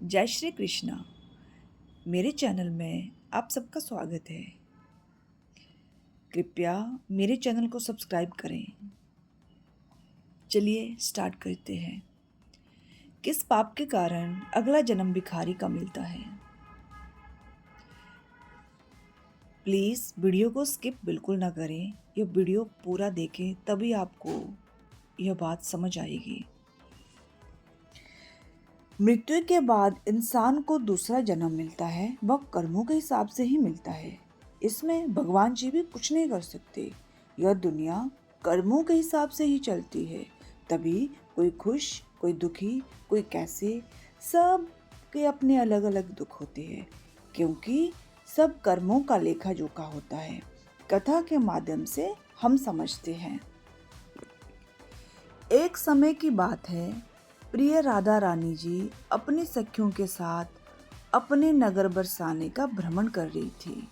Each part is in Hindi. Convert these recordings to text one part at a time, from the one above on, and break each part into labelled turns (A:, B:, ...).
A: जय श्री कृष्णा। मेरे चैनल में आप सबका स्वागत है। कृपया मेरे चैनल को सब्सक्राइब करें। चलिए स्टार्ट करते हैं। किस पाप के कारण अगला जन्म भिखारी का मिलता है? प्लीज़ वीडियो को स्किप बिल्कुल ना करें। यह वीडियो पूरा देखें, तभी आपको यह बात समझ आएगी। मृत्यु के बाद इंसान को दूसरा जन्म मिलता है। वह कर्मों के हिसाब से ही मिलता है। इसमें भगवान जी भी कुछ नहीं कर सकते। यह दुनिया कर्मों के हिसाब से ही चलती है। तभी कोई खुश, कोई दुखी, कोई कैसे, सब के अपने अलग अलग दुख होते हैं, क्योंकि सब कर्मों का लेखा जोखा होता है। कथा के माध्यम से हम समझते हैं। एक समय की बात है, प्रिय राधा रानी जी अपनी सखियों के साथ अपने नगर बरसाने का भ्रमण कर रही थी।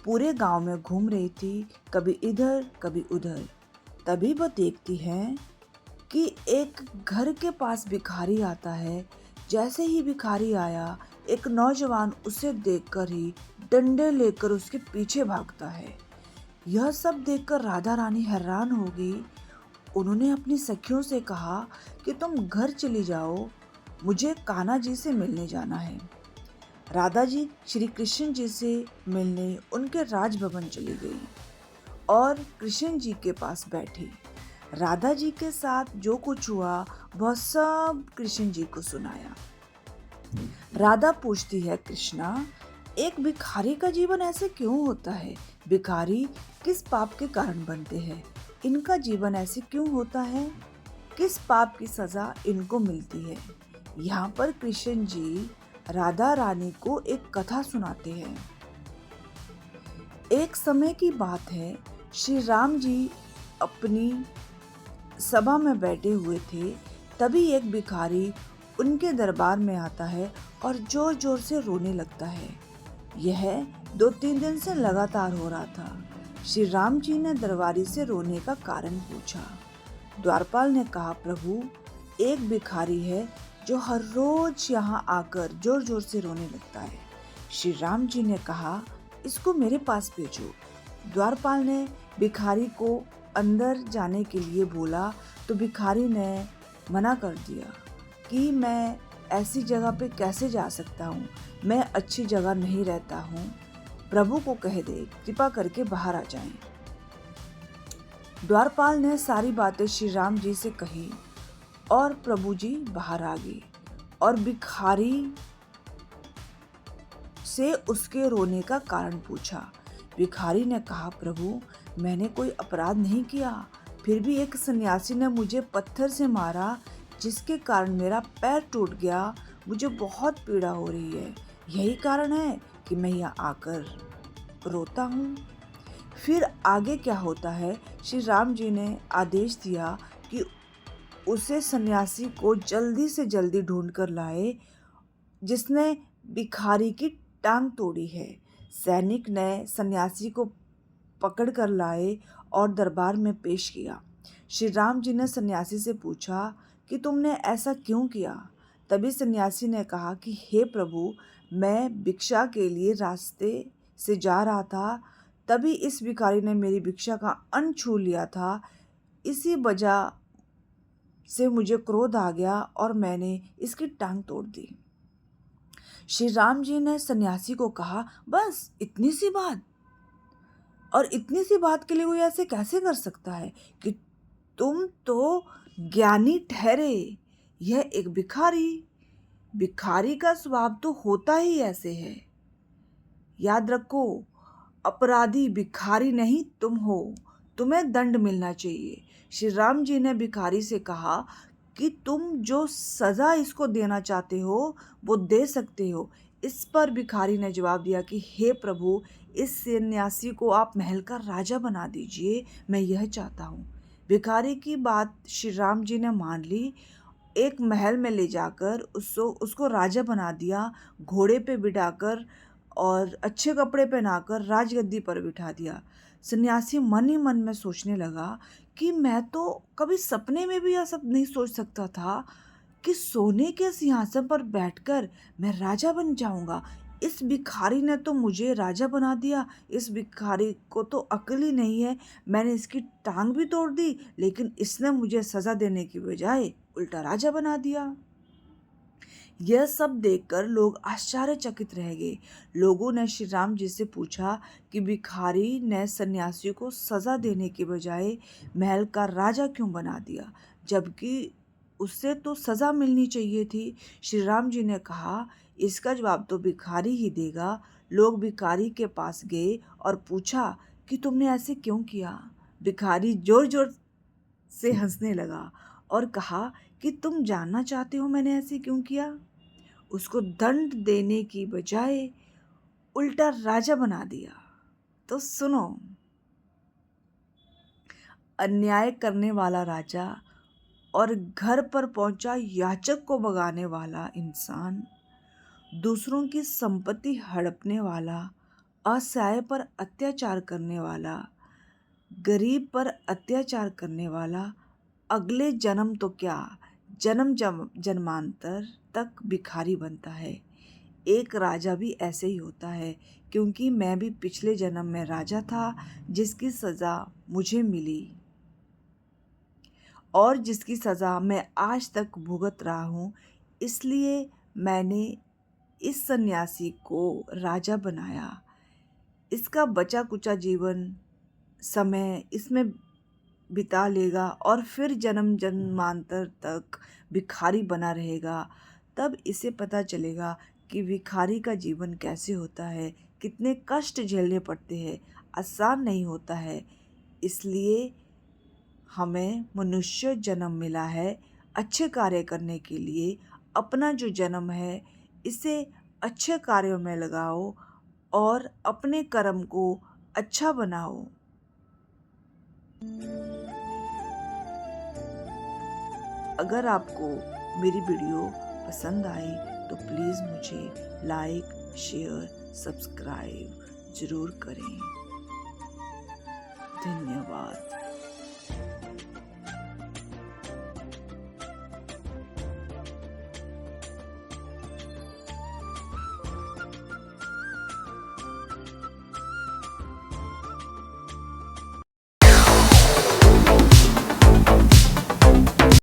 A: पूरे गांव में घूम रही थी, कभी इधर कभी उधर। तभी वह देखती है कि एक घर के पास भिखारी आता है। जैसे ही भिखारी आया, एक नौजवान उसे देखकर ही डंडे लेकर उसके पीछे भागता है। यह सब देखकर राधा रानी हैरान हो गई। उन्होंने अपनी सखियों से कहा कि तुम घर चली जाओ, मुझे कान्हा जी से मिलने जाना है। राधा जी श्री कृष्ण जी से मिलने उनके राजभवन चली गई और कृष्ण जी के पास बैठी। राधा जी के साथ जो कुछ हुआ वह सब कृष्ण जी को सुनाया। राधा पूछती है, कृष्णा, एक भिखारी का जीवन ऐसे क्यों होता है? भिखारी किस पाप के कारण बनते हैं? इनका जीवन ऐसे क्यों होता है? किस पाप की सजा इनको मिलती है? यहाँ पर कृष्ण जी राधा रानी को एक कथा सुनाते हैं। एक समय की बात है, श्री राम जी अपनी सभा में बैठे हुए थे। तभी एक भिखारी उनके दरबार में आता है और जोर जोर से रोने लगता है। यह 2-3 दिन से लगातार हो रहा था। श्री राम जी ने दरबारी से रोने का कारण पूछा। द्वारपाल ने कहा, प्रभु, एक भिखारी है जो हर रोज यहाँ आकर जोर जोर से रोने लगता है। श्री राम जी ने कहा, इसको मेरे पास भेजो। द्वारपाल ने भिखारी को अंदर जाने के लिए बोला तो भिखारी ने मना कर दिया कि मैं ऐसी जगह पे कैसे जा सकता हूँ, मैं अच्छी जगह नहीं रहता हूँ। प्रभु को कह दे कृपा करके बाहर आ जाएं। द्वारपाल ने सारी बातें श्री राम जी से कही और प्रभु जी बाहर आ गए और भिखारी से उसके रोने का कारण पूछा। भिखारी ने कहा, प्रभु, मैंने कोई अपराध नहीं किया, फिर भी एक सन्यासी ने मुझे पत्थर से मारा, जिसके कारण मेरा पैर टूट गया। मुझे बहुत पीड़ा हो रही है। यही कारण है कि मैं यहाँ आकर रोता हूँ। फिर आगे क्या होता है? श्री राम जी ने आदेश दिया कि उसे सन्यासी को जल्दी से जल्दी ढूंढ कर लाए जिसने भिखारी की टांग तोड़ी है। सैनिक ने सन्यासी को पकड़ कर लाए और दरबार में पेश किया। श्री राम जी ने सन्यासी से पूछा कि तुमने ऐसा क्यों किया? तभी सन्यासी ने कहा कि हे प्रभु, मैं भिक्षा के लिए रास्ते से जा रहा था, तभी इस भिखारी ने मेरी भिक्षा का अन्न छू लिया था। इसी वजह से मुझे क्रोध आ गया और मैंने इसकी टांग तोड़ दी। श्री राम जी ने सन्यासी को कहा, बस इतनी सी बात? और इतनी सी बात के लिए कोई ऐसे कैसे कर सकता है कि तुम तो ज्ञानी ठहरे, यह एक भिखारी। भिखारी का स्वभाव तो होता ही ऐसे है। याद रखो, अपराधी भिखारी नहीं तुम हो, तुम्हें दंड मिलना चाहिए। श्री राम जी ने भिखारी से कहा कि तुम जो सजा इसको देना चाहते हो वो दे सकते हो। इस पर भिखारी ने जवाब दिया कि हे प्रभु, इस सन्यासी को आप महल का राजा बना दीजिए, मैं यह चाहता हूँ। भिखारी की बात श्री राम जी ने मान ली। एक महल में ले जाकर उसको राजा बना दिया, घोड़े पे बिठाकर और अच्छे कपड़े पहनाकर राजगद्दी पर बिठा दिया। सन्यासी मन ही मन में सोचने लगा कि मैं तो कभी सपने में भी यह सब नहीं सोच सकता था कि सोने के सिंहासन पर बैठकर मैं राजा बन जाऊंगा। इस भिखारी ने तो मुझे राजा बना दिया। इस भिखारी को तो अक्ल ही नहीं है। मैंने इसकी टांग भी तोड़ दी, लेकिन इसने मुझे सजा देने की बजाय उल्टा राजा बना दिया। यह सब देखकर लोग आश्चर्यचकित रह गए। लोगों ने श्री राम जी से पूछा कि भिखारी ने सन्यासी को सजा देने के बजाय महल का राजा क्यों बना दिया, जबकि उससे तो सजा मिलनी चाहिए थी। श्री राम जी ने कहा, इसका जवाब तो भिखारी ही देगा। लोग भिखारी के पास गए और पूछा कि तुमने ऐसे क्यों किया। भिखारी जोर जोर से हंसने लगा और कहा कि तुम जानना चाहते हो मैंने ऐसे क्यों किया। उसको दंड देने की बजाय उल्टा राजा बना दिया। तो सुनो, अन्याय करने वाला राजा और घर पर पहुंचा याचक को भगाने वाला इंसान, दूसरों की संपत्ति हड़पने वाला, असहाय पर अत्याचार करने वाला, गरीब पर अत्याचार करने वाला, अगले जन्म तो क्या, जन्मांतर तक भिखारी बनता है। एक राजा भी ऐसे ही होता है, क्योंकि मैं भी पिछले जन्म में राजा था, जिसकी सज़ा मुझे मिली और जिसकी सज़ा मैं आज तक भुगत रहा हूँ। इसलिए मैंने इस सन्यासी को राजा बनाया। इसका बचा कुचा जीवन समय इसमें बिता लेगा और फिर जन्म जन्मांतर तक भिखारी बना रहेगा। तब इसे पता चलेगा कि भिखारी का जीवन कैसे होता है, कितने कष्ट झेलने पड़ते हैं, आसान नहीं होता है। इसलिए हमें मनुष्य जन्म मिला है अच्छे कार्य करने के लिए। अपना जो जन्म है इसे अच्छे कार्यों में लगाओ और अपने कर्म को अच्छा बनाओ। अगर आपको मेरी वीडियो पसंद आई तो प्लीज़ मुझे लाइक, शेयर, सब्सक्राइब ज़रूर करें। धन्यवाद।